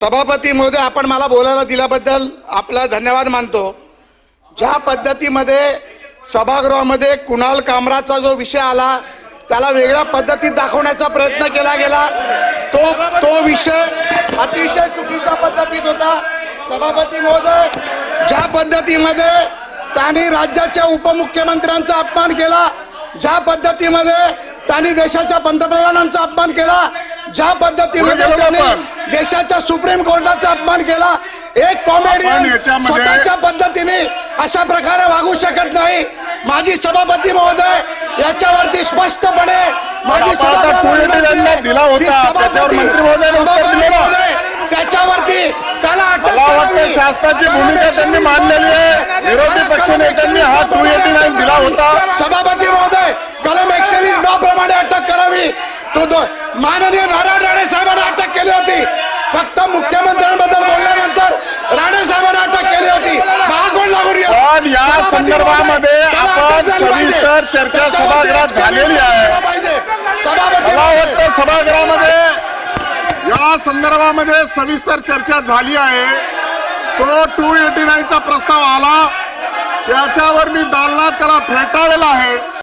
सभापती महोदय, आपण मला बोलायला दिल्याबद्दल आपला धन्यवाद मानतो। ज्या पद्धतीमध्ये सभागृहामध्ये कुणाल कामराचा जो विषय आला त्याला वेगळ्या पद्धतीत दाखवण्याचा प्रयत्न केला गेला, तो विषय अतिशय चुकीच्या पद्धतीत होता। सभापती महोदय, ज्या पद्धतीमध्ये त्यांनी राज्याच्या उपमुख्यमंत्र्यांचा अपमान केला, ज्या पद्धतीमध्ये त्यांनी देशाच्या पंतप्रधानांचा अपमान केला, ज्या पद्धतीमध्ये त्यांनी देशाच्या सुप्रीम कोर्टाचा अपमान केला, एक कॉमेडियन स्वतःच्या पद्धतीने अशा प्रकारे वागू शकत नाही। माजी सभापती महोदय, याच्यावरती स्पष्टपणे माजी सभापती दिला होता, त्याच्यावर मंत्री महोदय त्याच्यावरती त्याला अटक शासनाची भूमिका त्यांनी मांडलेली आहे। विरोधी पक्ष नेत्यांनी हा 289 दिला होता। सभापती महोदय, कलम 120 प्रमाणे अटक करावी। तो माननीय नारायण राणे साहेबांना अटक केली होती। फक्त मुख्यमंत्र्यांबद्दल बोलल्यानंतर राणे साहेबांना अटक केली होती। महागोड लागून पण या संदर्भामध्ये आपण सविस्तर चर्चा सभागृहात झालेली आहे। मला वाटतं सभागृहामध्ये या संदर्भामध्ये सविस्तर चर्चा झाली आहे। तो 289 चा प्रस्ताव आला, त्याच्यावर मी दालनात त्याला फेटाळलेला आहे।